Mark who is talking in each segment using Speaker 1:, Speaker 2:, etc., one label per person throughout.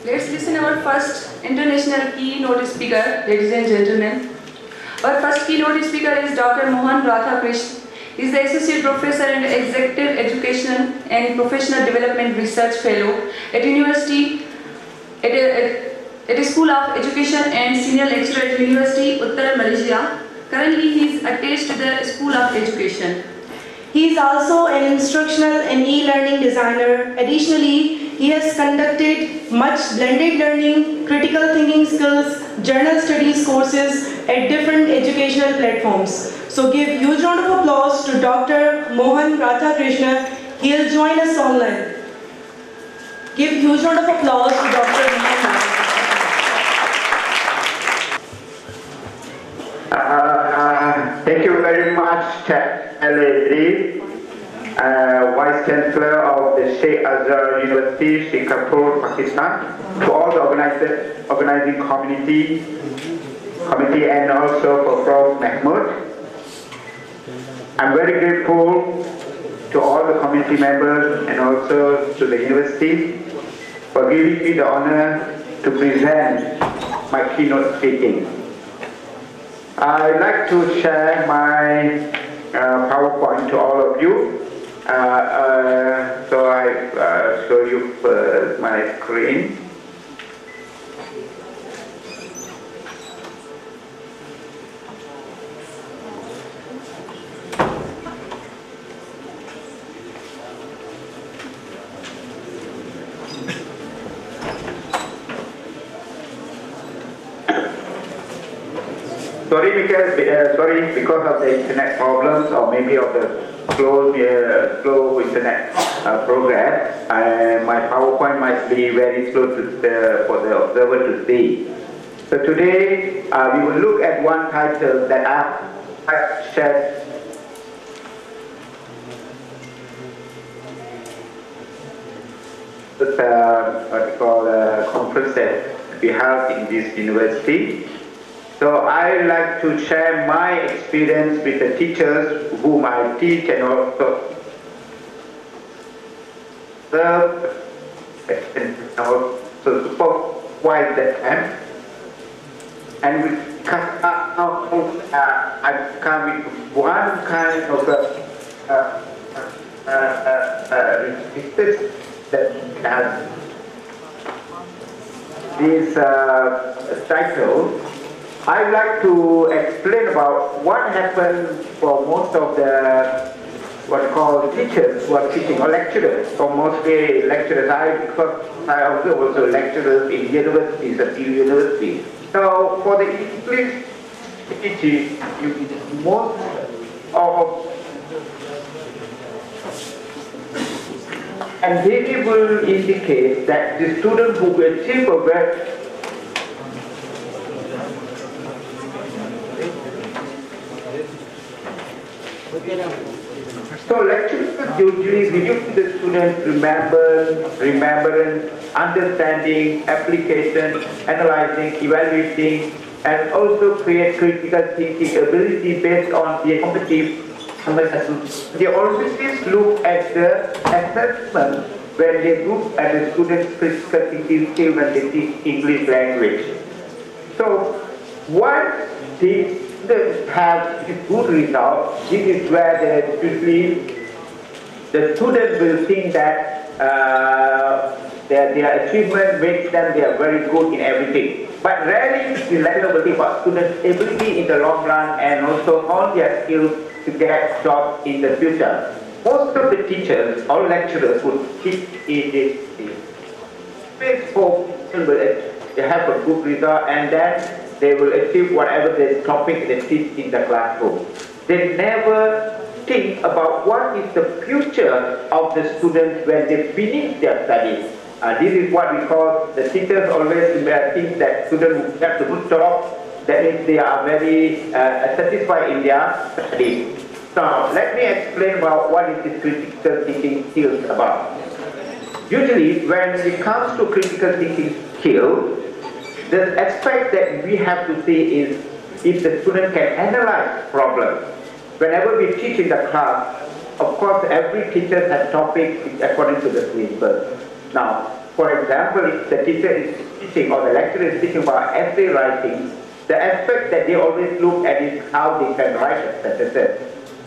Speaker 1: Let's listen our first international keynote speaker, ladies and gentlemen. Our first keynote speaker is Dr. Mohan Radhakrishnan. He is the Associate Professor and Executive Education and Professional Development Research Fellow at University at the School of Education and Senior Lecturer at University Uttar Malaysia. Currently, he is attached to the School of Education.
Speaker 2: He is also an instructional and e-learning designer. Additionally, he has conducted much blended learning, critical thinking skills, journal studies courses at different educational platforms. So give huge round of applause to Dr. Mohan Radhakrishnan. He'll join us online. Give huge round of applause to Dr. Mohan.
Speaker 3: Thank you very much, Lady, Vice Chancellor of the Sheikh Azhar University, Singapore, Pakistan, to all the organizing committee and also for Prof. Mahmood. I'm very grateful to all the committee members and also to the university for giving me the honor to present my keynote speaking. I'd like to share my PowerPoint to all of you. So I show you first my screen. Sorry because of the internet problems or maybe of the slow internet progress. My PowerPoint might be very slow for the observer to see. So today we will look at one title that I've shared. What we call conferences we have in this university. So I like to share my experience with the teachers whom I teach and also serve and also supervise them. And we come with one kind of research that has this title. I'd like to explain about what happened for most of the what we call teachers who are teaching or lecturers, or mostly lecturers. Because I also lecturers in universities, a few universities. So for the English teaching, most of and they will indicate that the student who will achieve a very so lecturers usually reduce the students remembrance, understanding, application, analyzing, evaluating, and also create critical thinking ability based on the competitive assessment. They always look at the assessment when they look at the students' critical thinking skill when they teach English language. So once they have good result, this is where the student will think that their achievement makes them they are very good in everything. But rarely the lecturer will think about students' ability in the long run and also all their skills to get jobs in the future. Most of the teachers or lecturers who teach in this hope they have a good result and then they will achieve whatever the topic they teach in the classroom. They never think about what is the future of the students when they finish their studies. This is what we call, the teachers always think that students who have a good job, that means they are very satisfied in their studies. Now, let me explain about what is this critical thinking skills about. Usually, when it comes to critical thinking skills, the aspect that we have to see is if the student can analyze problems. Whenever we teach in the class, of course, every teacher has topics according to the syllabus. Now, For example, if the teacher is teaching or the lecturer is teaching about essay writing, the aspect that they always look at is how they can write a sentence.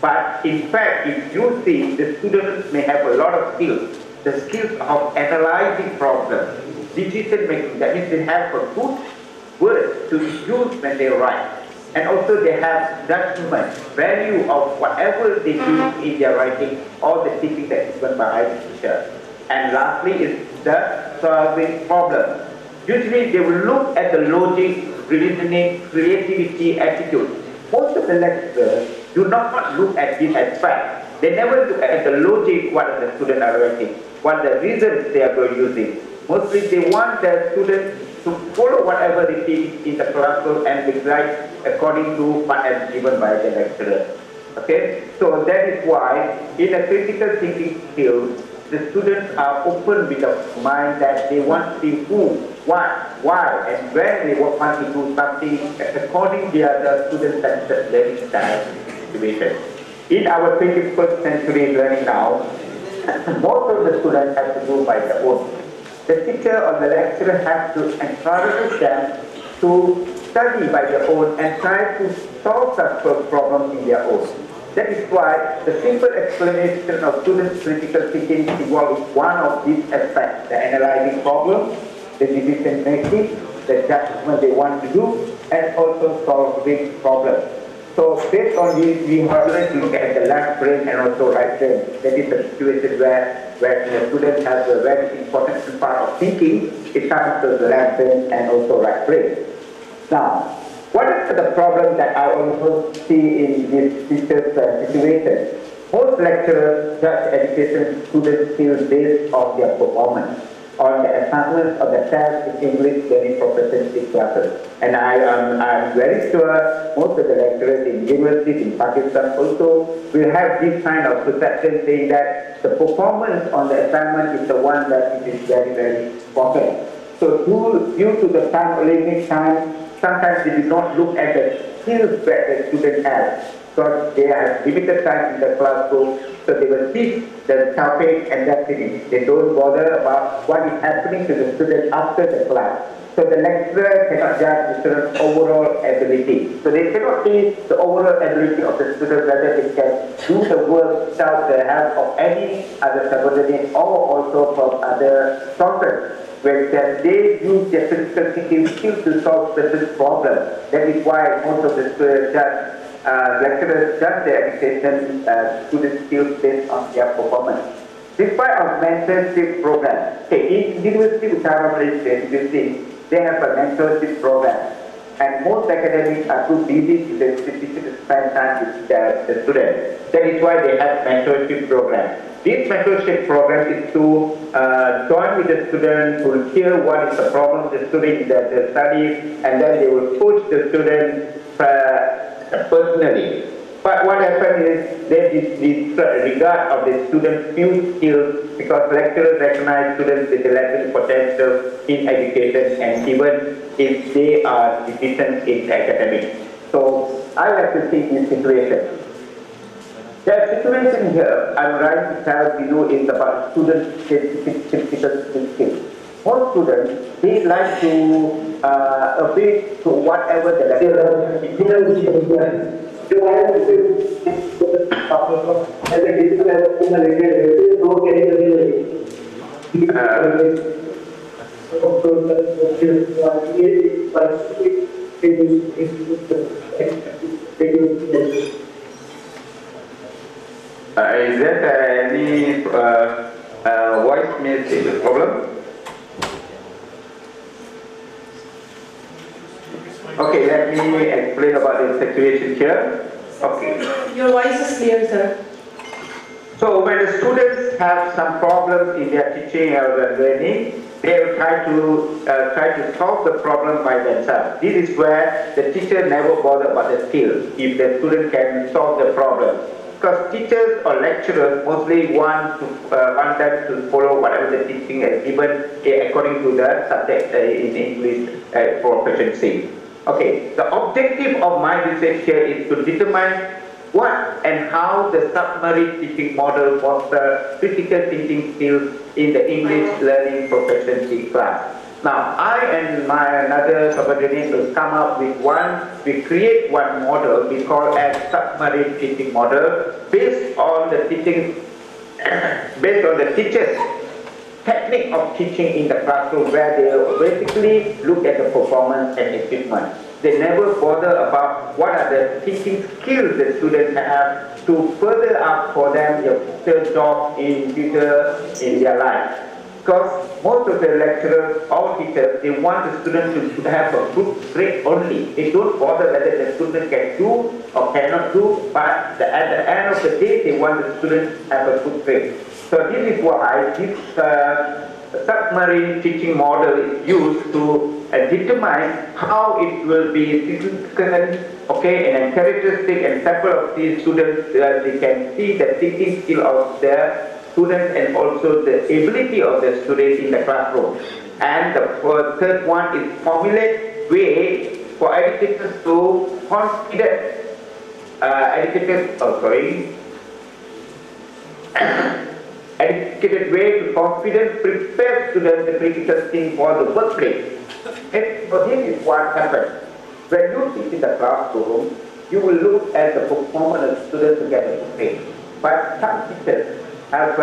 Speaker 3: But in fact, if you see, the students may have a lot of skills. The skills of analyzing problems, decision making, that means they have a good words to use when they write. And also they have judgment, value of whatever they do in their writing, or the teaching that is done by the teacher. And lastly is the solving problem. Usually they will look at the logic, reasoning, creativity, attitude. Most of the lecturers do not look at this aspect. They never look at the logic, what the students are writing, what the reasons they are going using. Mostly they want the students to follow whatever they teach in the classroom and decide according to what is given by the lecturer. Okay, so that is why in a critical thinking skill, the students are open with a mind that they want to see who, what, why, and when they want to do something according to the student-centered learning style situation. In our 21st century learning now, most of the students have to do by their own. The teacher or the lecturer has to encourage them to study by their own and try to solve such problems in their own. That is why the simple explanation of students' critical thinking involves one of these aspects: the analyzing problems, the decision making, the judgment they want to do, and also solving problems. So based on this, we have to look at the left brain and also right brain. That is the situation where the student has a very important part of thinking. It comes to the left brain and also right brain. Now, what is the problem that I also see in this teacher's situation? Most lecturers judge education students' skills based on their performance, on the assignments or the tests in English learning proficiency classes. And I'm very sure most of the lecturers in universities in Pakistan also will have this kind of perception, saying that the performance on the assignment is the one that is very, very important. So due to the limit time, sometimes they do not look at the skills that the student has, because they have limited time in the classroom, so they will teach the topic and that's it. They don't bother about what is happening to the student after the class. So the lecturer cannot judge the student's overall ability. So they cannot see the overall ability of the student, whether they can do the work without the help of any other subordinate or also from other sources, where they use their critical thinking skills to solve certain problems. That is why most of the lecturers judge their education student skills based on their performance. Despite of mentorship program, in university which I am representing, they have a mentorship program, and most academics are too busy to spend time with the students. That is why they have mentorship program. This mentorship program is to join with the student, who will hear what is the problem the student that study, and then they will coach the student personally. But what happens is there is disregard of the student's few skills, because lecturers recognize students with a latent potential in education and even if they are deficient in academics. So I like to see this situation. The situation here, I'm trying to tell you, is about students' critical skills. Most students, they like to obey to whatever the lecturer is there any voice message problem? Okay, let me explain about the situation here. Okay.
Speaker 2: Your voice is clear, sir.
Speaker 3: So when the students have some problems in their teaching or their learning, they will try to solve the problem by themselves. This is where the teacher never bother about the skills, if the student can solve the problem. Because teachers or lecturers mostly want them to follow whatever the teaching is given according to the subject in English proficiency. Okay, the objective of my research here is to determine what and how the submarine teaching model fosters critical thinking skills in the English learning proficiency class. Now, I and my another subordinate will come up with we create one model we call as submarine teaching model based on the teacher's technique of teaching in the classroom, where they basically look at the performance and achievement. They never bother about what are the teaching skills the students have to further up for them their future job in their life. Because most of the lecturers or teachers, they want the student to have a good grade only. They don't bother whether the student can do or cannot do, but at the end of the day, they want the student to have a good grade. So this is why this submarine teaching model is used to determine how it will be significant, and characteristic and sample of these students. They can see the thinking skill of their students and also the ability of the students in the classroom. And the third one is formulate way for educators to educated way to confident prepare students the critical thinking for the workplace. So this is what happens. When you sit in the classroom, you will look at the performance of students to get a grade. But some teachers have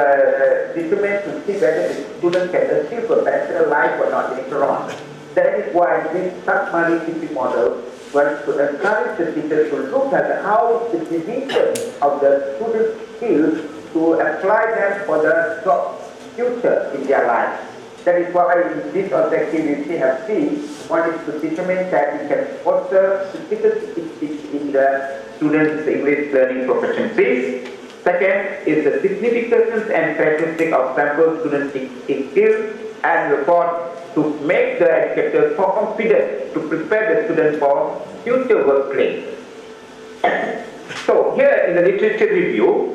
Speaker 3: determined to see whether the student can achieve a better life or not later on. That is why this submarine teaching model wants to encourage the teachers to look at how the division of the student's skills to apply them for the job future in their life. That is why in this objective we have seen, one is to determine that we can foster critical thinking in the students' English learning proficiency. Second is the significance and characteristic of sample student thinking skills, and report to make the educators more confident to prepare the students for future workplace. So here in the literature review,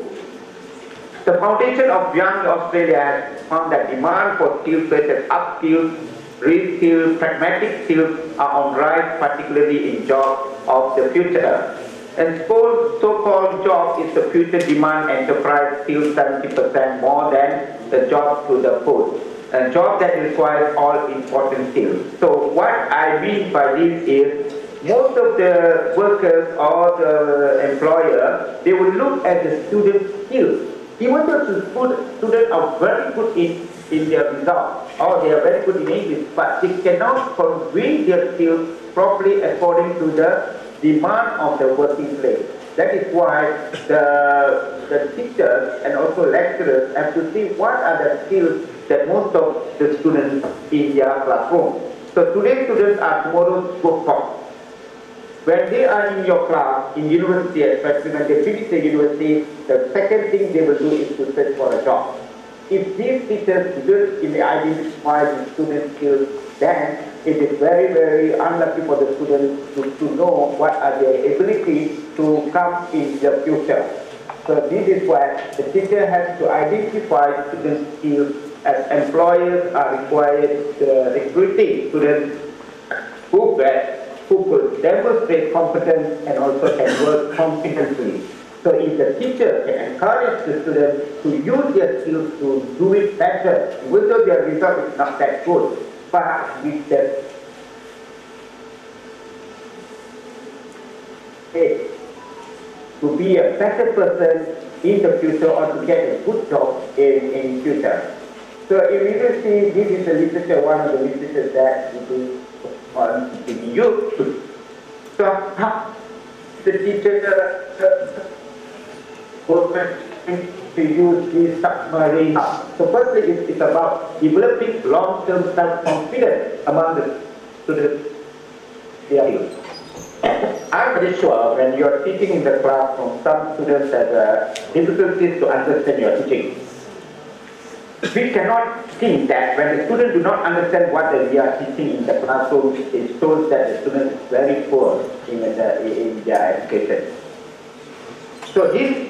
Speaker 3: the Foundation of Young Australia has found that demand for skills such as up skills, re-skills, pragmatic skills are on rise, particularly in jobs of the future. And so-called job is the future demand enterprise skills 70% more than the job to the post. A job that requires all important skills. So what I mean by this is, most of the workers or the employer, they will look at the student's skills. Even though the students are very good in their results, or they are very good in English, but they cannot convey their skills properly according to the demand of the working place. That is why the teachers and also lecturers have to see what are the skills that most of the students in their classroom. So today's students are tomorrow's workforce. When they are in your class, in university especially, when they finish the university, the second thing they will do is to search for a job. If these teachers didn't identify the student skills, then it is very, very unlucky for the students to know what are their abilities to come in the future. So this is why the teacher has to identify student skills, as employers are required recruiting students who could demonstrate competence and also can work competently. So if the teacher can encourage the students to use their skills to do it better, even though their result is not that good, but with the to be a better person in the future or to get a good job in future. So if you will see, this is the literature, one of the literature that we use. So the teacher to use this submarine. So firstly, it's about developing long-term self-confidence among the students. I'm pretty sure when you're teaching in the classroom, some students have difficulties to understand your teaching. We cannot think that when the students do not understand what we are teaching in the classroom, it shows that the student is very poor in their education. So this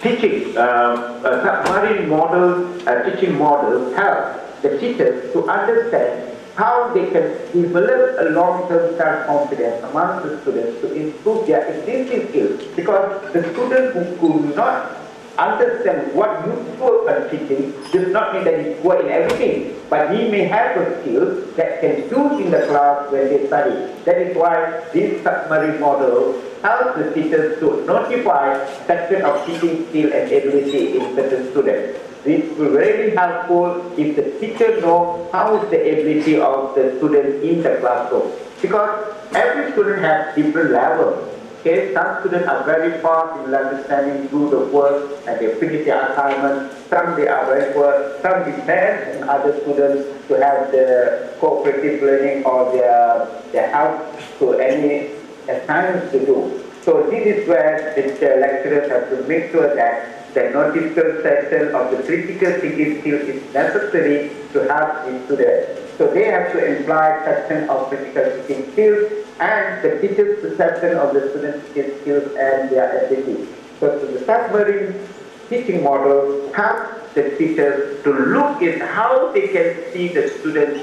Speaker 3: teaching, submarine model, teaching model helps the teachers to understand how they can develop a long-term self-confidence among the students to improve their existing skills. Because the student who could not understand what useful and teaching does not mean that he's poor in everything, but he may have a skill that can use in the class when they study. That is why this submarine model helps the teachers to notify section of teaching skill and ability in certain students. This will really helpful if the teacher knows how is the ability of the student in the classroom. Because every student has different levels. Okay, some students are very fast in understanding, do the work, and they finish their assignment. Some they are very poor. Some depend on other students to have the cooperative learning or their help to any assignments to do. So this is where the lecturers have to make sure that the noticeable section of the critical thinking skill is necessary to help the students. So they have to imply section of critical thinking skills and the teacher's perception of the student's skills and their ability. So the submarine teaching model helps the teachers to look at how they can see the students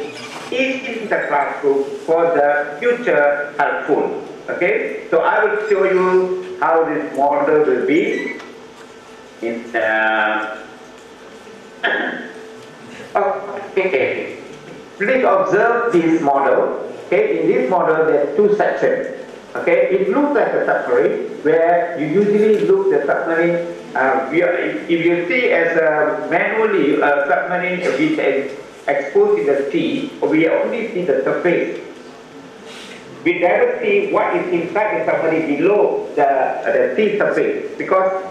Speaker 3: in the classroom for the future helpful. Okay, so I will show you how this model will be. Okay, please observe this model. Okay, in this model there are two sections. Okay, it looks like a submarine where you usually look the submarine. If you see as a manually a submarine which is exposed in the sea, we only see the surface. We never see what is inside the submarine below the sea surface, because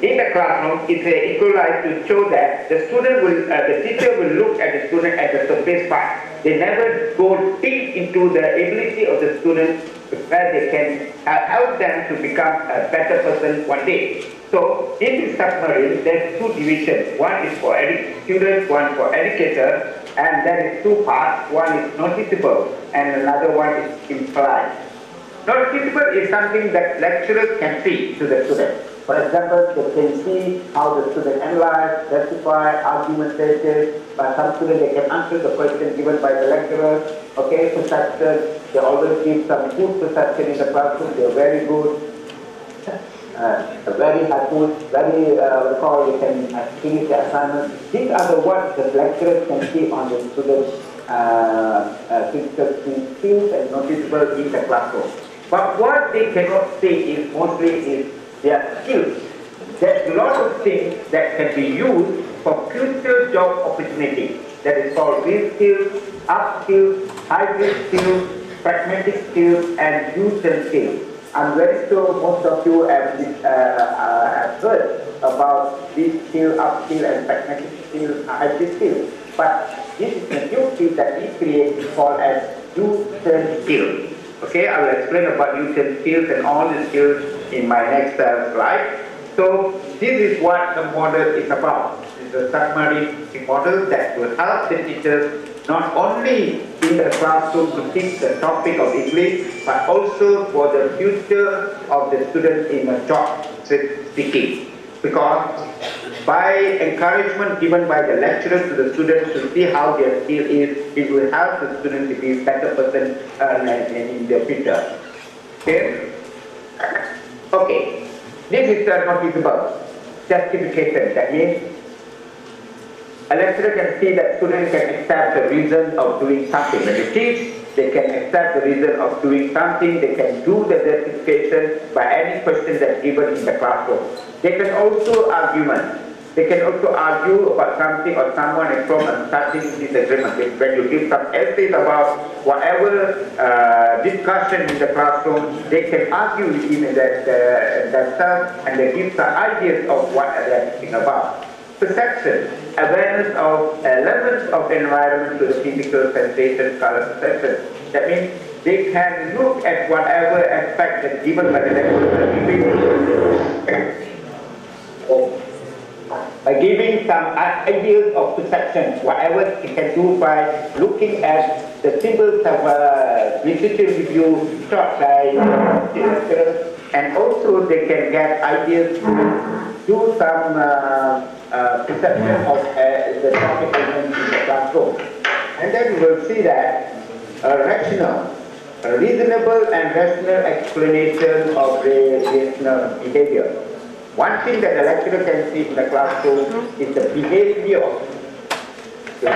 Speaker 3: in the classroom it's equalized to show that the student will, the teacher will look at the student at the surface part. They never go deep into the ability of the student where they can help them to become a better person one day. So in this submarine there's two divisions. One is for students, one for educator. And there is two parts. One is noticeable and another one is implied. Noticeable is something that lecturers can see to the student. For example, they can see how the student analyze, justify, argumentation. By some students, they can answer the question given by the lecturer. Okay, perception. They always give some good perception in the classroom. They are very good. Very helpful, very they can finish the assignment. These are the words that lecturers can see on the students' physical skills and noticeable in the classroom. But what they cannot see is mostly their skills. There's a lot of things that can be used for future job opportunity. That is called real skills, up skills, hybrid skills, pragmatic skills, and future skills. I'm very sure most of you have heard about this skill, up skill, and pragmatic skill, hybrid skill. But this is a new skill that we create called as U-turn skill. Okay, I will explain about U-turn skills and all the skills in my next slide. So this is what the model is about. It's a submarine model that will help the teachers not only in the classroom to teach the topic of English, but also for the future of the students in a job seeking. Because by encouragement given by the lecturers to the students to see how their skill is, it will help the students to be a better person in the future. Okay? Okay. This is the noticeable justification. That means a lecturer can see that students can accept the reason of doing something. When they teach, they can accept the reason of doing something. They can do the justification by any question that's given in the classroom. They can also argument. They can also argue about something or someone is from a starting disagreement. When you give some essays about whatever discussion in the classroom, they can argue within themselves and they give some ideas of what they are thinking about. Perception, awareness of elements of the environment to the physical sensation, color perception. That means they can look at whatever aspect that's given by the lecturer by giving some ideas of perception, whatever it can do by looking at the symbols of literature review taught by literature, and also they can get ideas to do some perception of the topic in the classroom. And then you will see that a reasonable and rational explanation of relational behavior. One thing that the lecturer can see in the classroom is the behavior of the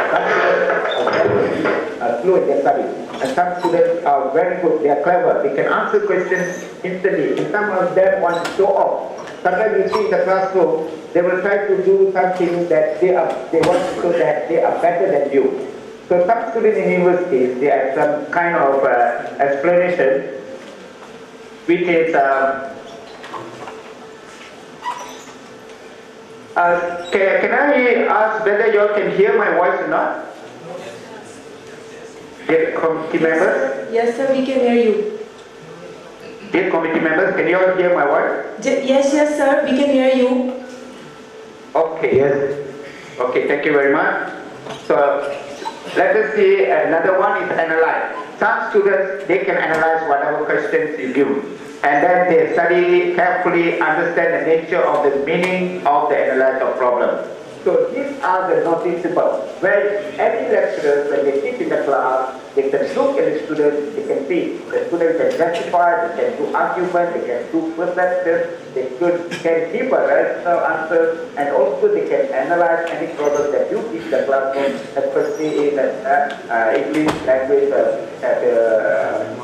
Speaker 3: students are slow in their studies. And some students are very good, they are clever, they can answer questions instantly. And some of them want to show off. Sometimes you see in the classroom, they will try to do something that they want to show that they are better than you. So some students in universities, they have some kind of explanation, which is, can I ask whether you all can hear my voice or not? Dear committee members?
Speaker 2: Yes, sir, we can hear you.
Speaker 3: Dear committee members, can you all hear my voice?
Speaker 2: Yes, sir, we can hear you.
Speaker 3: Okay, yes. Okay, thank you very much. So, let us see, another one is analyze. Some students, they can analyze whatever questions you give. And then they study carefully, understand the nature of the meaning of the analyzed problem. So these are the noticeable. Where any lecturer, when they teach in the class, they can look at the students, they can see. The students can justify, they can do argument, they can do perception, they can give a rational answer, and also they can analyze any problem that you teach in the classroom, especially in English language professor.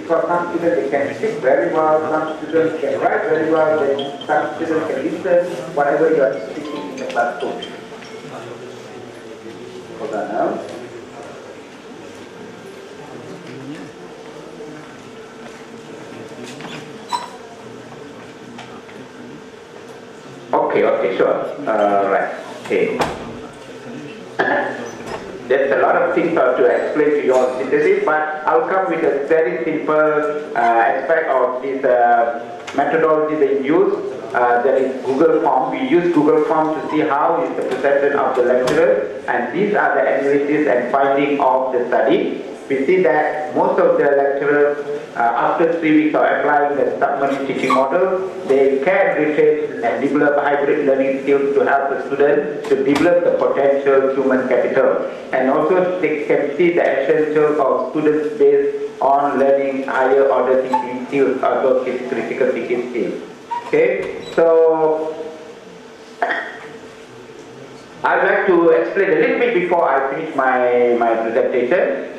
Speaker 3: For some students, they can speak very well, some students can write very well, then some students can listen whatever you are speaking in the classroom. Hold on now. Okay, sure. Right. Okay. There's a lot of things to explain to you all synthesis, but I'll come with a very simple aspect of this methodology they use. That is Google Form. We use Google Form to see how is the perception of the lecturer, and these are the analysis and finding of the study. We see that most of the lecturers, after 3 weeks of applying the submarine teaching model, they can retain and develop hybrid learning skills to help the students to develop the potential human capital. And also they can see the essential of students based on learning higher order thinking skills, or those critical thinking skills. Okay, so I'd like to explain a little bit before I finish my presentation.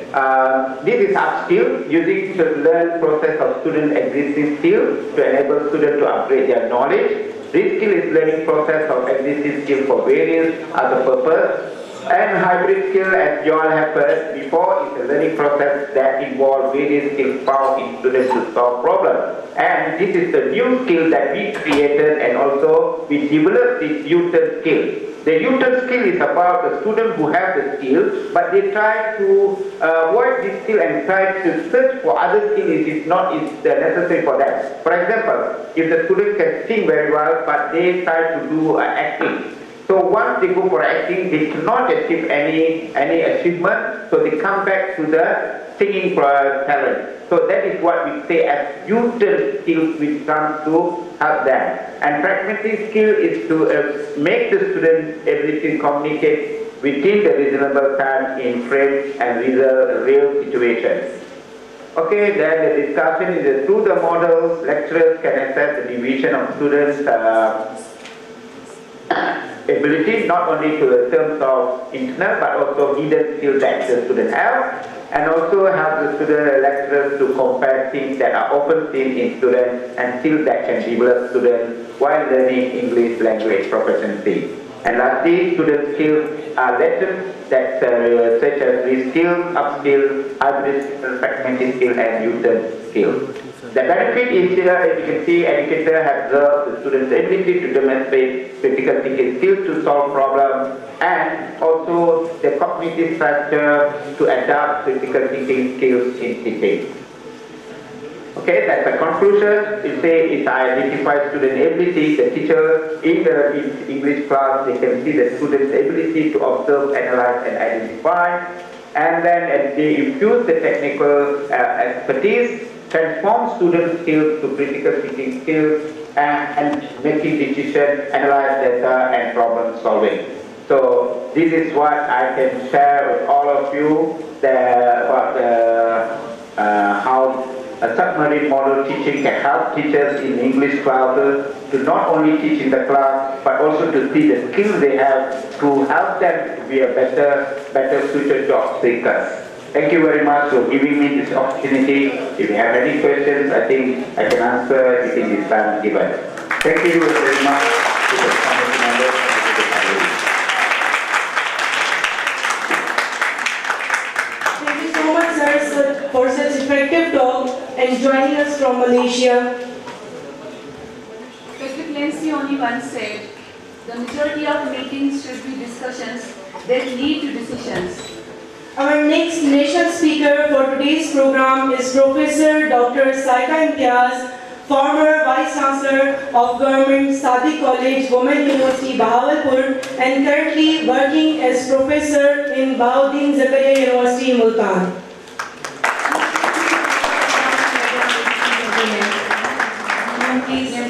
Speaker 3: This is upskill, using to learn process of student existing skills to enable students to upgrade their knowledge. Reskill is learning process of existing skills for various other purposes. And hybrid skill, as you all have heard before, is a learning process that involves various skills found in students to solve problems. And this is the new skill that we created, and also we developed this U-turn skill. The U-turn skill is about the student who have the skill, but they try to avoid this skill and try to search for other skills if it's not necessary for them. For example, if the student can sing very well, but they try to do acting. So once they go for acting, they cannot achieve any achievement, so they come back to the singing talent. So that is what we say as U-turn skills, which comes to help them. And pragmatic skill is to make the student able to communicate within the reasonable time in frame and real situations. Okay, then the discussion is that through the models, lecturers can assess the division of students' ability, not only to the terms of internal but also hidden skills that the student have, and also help the student lecturers to compare things that are often seen in students and skills that can develop students while learning English language proficiency. And lastly, student skills are lessons that such as reskill, upskill, hybrid skill, fragmented skill, and U-turn skill. The benefit is here, as you can see, educator has observed the student's ability to demonstrate critical thinking skills to solve problems, and also the cognitive structure to adapt critical thinking skills in teaching. Okay, that's the conclusion. It says it identifies student ability. The teacher in the English class, they can see the student's ability to observe, analyze, and identify. And then they infuse the technical expertise, transform student skills to critical thinking skills, and making decisions, analyze data, and problem solving. So this is what I can share with all of you about how a submarine model teaching can help teachers in English classes to not only teach in the class but also to see the skills they have to help them to be a better future job seekers. Thank you very much for giving me this opportunity. If you have any questions, I think I can answer within this time given. Thank you very much to the committee members and to the family.
Speaker 2: Thank you so much, sir, for such effective talk and joining us from Malaysia.
Speaker 1: Patrick Lencioni once said, the majority of meetings should be discussions that lead to decisions.
Speaker 2: Our next national speaker for today's program is Professor Dr. Saika Imtiaz, former Vice Chancellor of Government Sadi College, Women University, Bahawalpur, and currently working as Professor in Bahauddin Zakaria University, Multan.